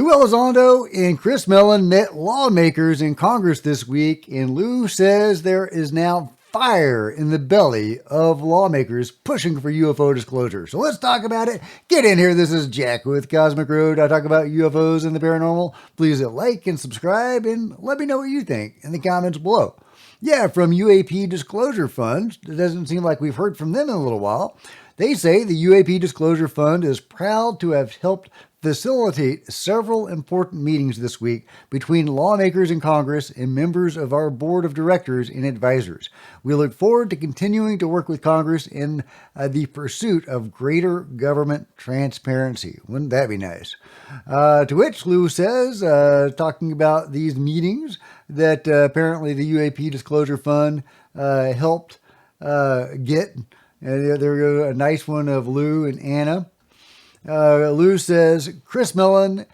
Lou Elizondo and Chris Mellon met lawmakers in Congress this week, and Lou says there is now fire in the belly of lawmakers pushing for UFO disclosure. So let's talk about it. Get in here. This is Jack with Cosmic Road. I talk about UFOs and the paranormal. Please like and subscribe and let me know what you think in the comments below. Yeah, from UAP Disclosure Fund. It doesn't seem like we've heard from them in a little while. They say the UAP Disclosure Fund is proud to have helped facilitate several important meetings this week between lawmakers in Congress and members of our board of directors and advisors. We look forward to continuing to work with Congress in the pursuit of greater government transparency. Wouldn't that be nice? To which Lou says, talking about these meetings, that apparently the UAP Disclosure Fund helped get. There a nice one of Lou and Anna. Lou says, Chris Mellon,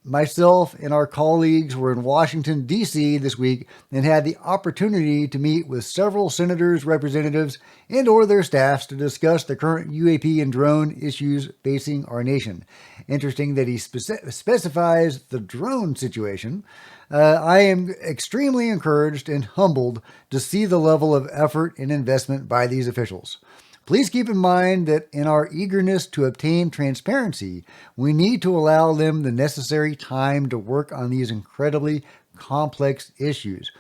myself, and our colleagues were in Washington, D.C. this week and had the opportunity to meet with several senators, representatives, and or their staffs to discuss the current UAP and drone issues facing our nation. Interesting that he specifies the drone situation. I am extremely encouraged and humbled to see the level of effort and investment by these officials. Please keep in mind that in our eagerness to obtain transparency, we need to allow them the necessary time to work on these incredibly complex issues.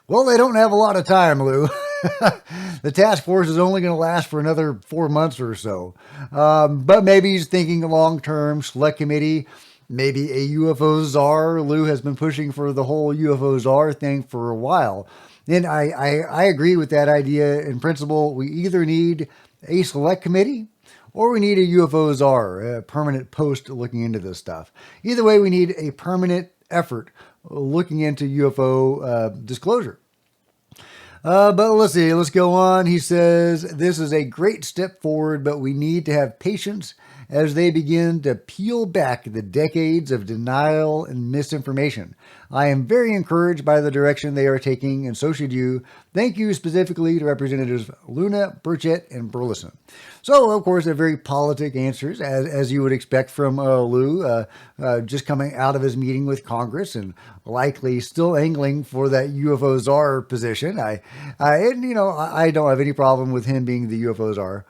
Well, they don't have a lot of time, Lou. The task force is only going to last for another 4 months or so. But maybe he's thinking long-term, select committee, maybe a UFO czar. Lou has been pushing for the whole UFO czar thing for a while. And I agree with that idea in principle. We either need a select committee or we need a UFO czar, a permanent post looking into this stuff. Either way, we need a permanent effort looking into UFO disclosure. But let's see, let's go on. He says, this is a great step forward, but we need to have patience as they begin to peel back the decades of denial and misinformation. I am very encouraged by the direction they are taking, and so should you. Thank you specifically to Representatives Luna, Burchett, and Burleson. So, of course, they're very politic answers, as you would expect from Lou, just coming out of his meeting with Congress and likely still angling for that UFO czar position. I don't have any problem with him being the UFO czar.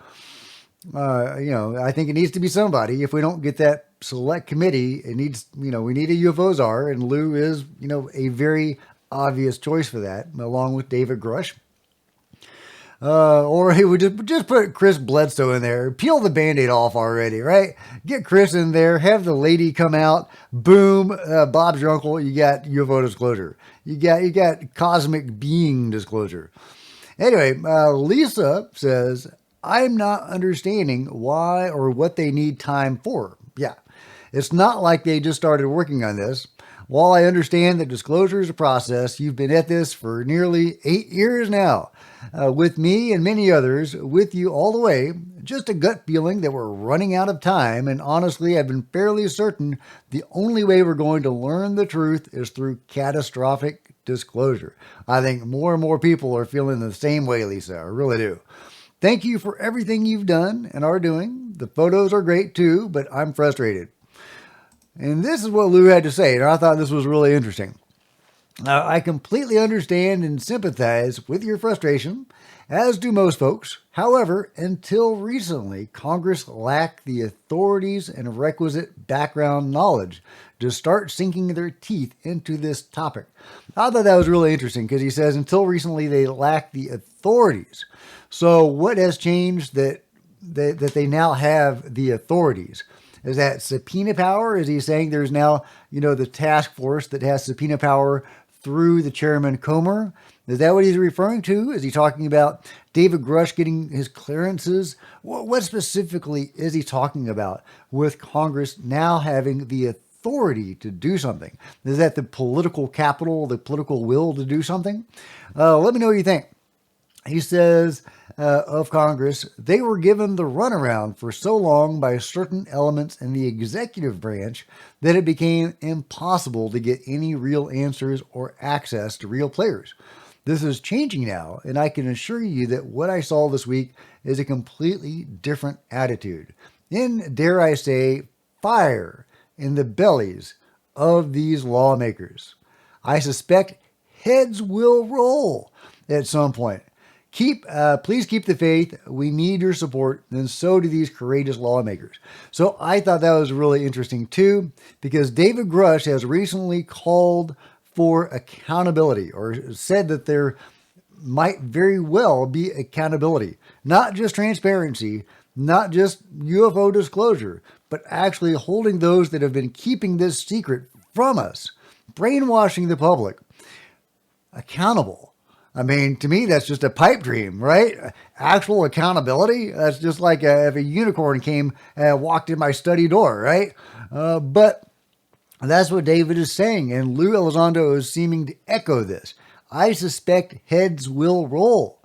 I think it needs to be somebody. If we don't get that select committee, it needs, we need a UFO czar, and Lou is, a very obvious choice for that, along with David Grush. Or he would just put Chris Bledsoe in there. Peel the Band-Aid off already, right? Get Chris in there. Have the lady come out. Boom. Bob's your uncle. You got UFO disclosure. You got cosmic being disclosure. Anyway, Lisa says, I'm not understanding why or what they need time for. Yeah, it's not like they just started working on this. While I understand that disclosure is a process, you've been at this for nearly 8 years now. With me and many others, with you all the way, just a gut feeling that we're running out of time. And honestly, I've been fairly certain the only way we're going to learn the truth is through catastrophic disclosure. I think more and more people are feeling the same way, Lisa. I really do. Thank you for everything you've done and are doing. The photos are great too, but I'm frustrated. And this is what Lou had to say, and I thought this was really interesting. I completely understand and sympathize with your frustration, as do most folks. However, until recently, Congress lacked the authorities and requisite background knowledge to start sinking their teeth into this topic. I thought that was really interesting because he says until recently they lacked the authorities. So what has changed that they now have the authorities? Is that subpoena power? Is he saying there's now, the task force that has subpoena power through the chairman Comer? Is that what he's referring to? Is he talking about David Grush getting his clearances? What specifically is he talking about with Congress now having the authority to do something? Is that the political capital, the political will to do something? Let me know what you think. He says of Congress, they were given the runaround for so long by certain elements in the executive branch that it became impossible to get any real answers or access to real players. This is changing now, and I can assure you that what I saw this week is a completely different attitude. And dare I say, fire in the bellies of these lawmakers. I suspect heads will roll at some point. Please keep the faith. We need your support, and so do these courageous lawmakers. So I thought that was really interesting too, because David Grush has recently called for accountability, or said that there might very well be accountability, not just transparency, not just UFO disclosure, but actually holding those that have been keeping this secret from us, brainwashing the public, accountable. I mean, to me, that's just a pipe dream, right? Actual accountability. That's just like if a unicorn came and walked in my study door, right? But that's what David is saying, and Lou Elizondo is seeming to echo this. I suspect heads will roll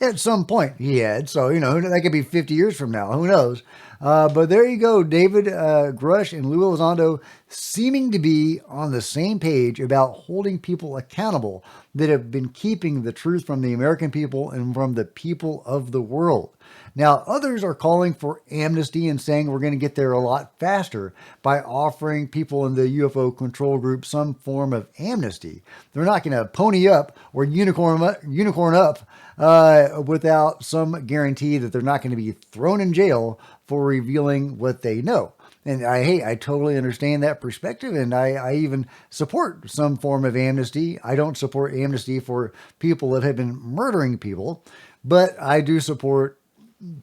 at some point, he had. So, that could be 50 years from now. Who knows? But there you go. David Grush and Lou Elizondo seeming to be on the same page about holding people accountable that have been keeping the truth from the American people and from the people of the world. Now, others are calling for amnesty and saying we're going to get there a lot faster by offering people in the UFO control group some form of amnesty. They're not going to pony up or unicorn up without some guarantee that they're not going to be thrown in jail for revealing what they know. And I totally understand that perspective, and I even support some form of amnesty. I don't support amnesty for people that have been murdering people, but I do support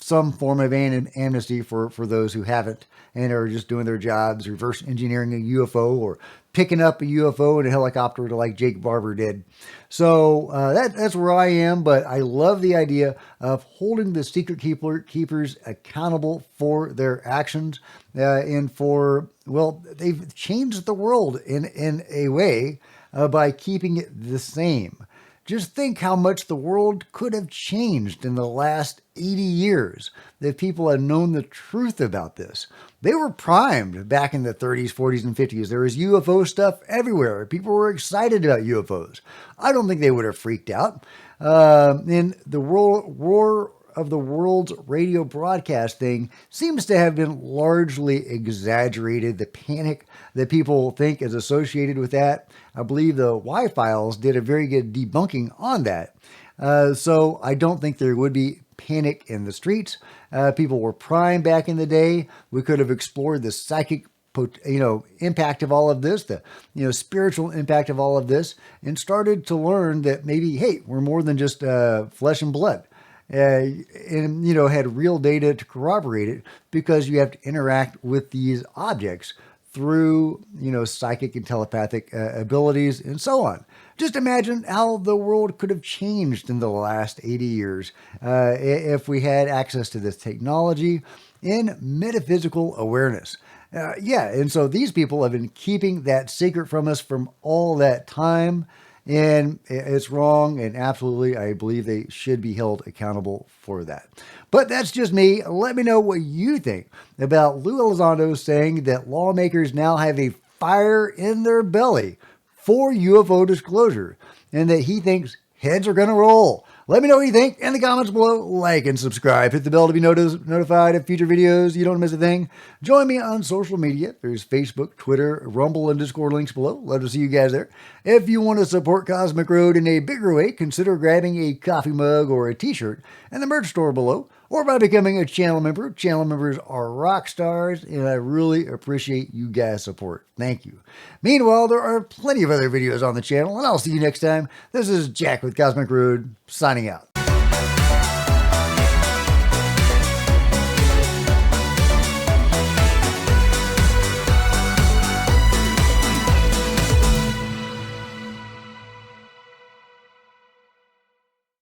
some form of amnesty for those who haven't and are just doing their jobs, reverse engineering a UFO or picking up a UFO in a helicopter like Jake Barber did. So that's where I am, but I love the idea of holding the secret keepers accountable for their actions and for, well, they've changed the world in a way by keeping it the same. Just think how much the world could have changed in the last 80 years if people had known the truth about this. They were primed back in the 30s, 40s, and 50s. There was UFO stuff everywhere. People were excited about UFOs. I don't think they would have freaked out. In the War of the Worlds radio broadcast thing seems to have been largely exaggerated. The panic that people think is associated with that, I believe the Y-Files did a very good debunking on that. So I don't think there would be panic in the streets. People were primed back in the day. We could have explored the psychic impact of all of this, the spiritual impact of all of this, and started to learn that maybe, hey, we're more than just flesh and blood. And had real data to corroborate it, because you have to interact with these objects through, psychic and telepathic abilities and so on. Just imagine how the world could have changed in the last 80 years if we had access to this technology and metaphysical awareness. And so these people have been keeping that secret from us from all that time. And it's wrong, and absolutely, I believe they should be held accountable for that. But that's just me. Let me know what you think about Lou Elizondo saying that lawmakers now have a fire in their belly for UFO disclosure, and that he thinks heads are going to roll. Let me know what you think in the comments below. Like and subscribe. Hit the bell to be notified of future videos. You don't miss a thing. Join me on social media. There's Facebook, Twitter, Rumble, and Discord links below. Love to see you guys there. If you want to support Cosmic Road in a bigger way, consider grabbing a coffee mug or a t-shirt in the merch store below, or by becoming a channel member. Channel members are rock stars, and I really appreciate you guys' support. Thank you. Meanwhile, there are plenty of other videos on the channel, and I'll see you next time. This is Jack with Cosmic Road, signing out.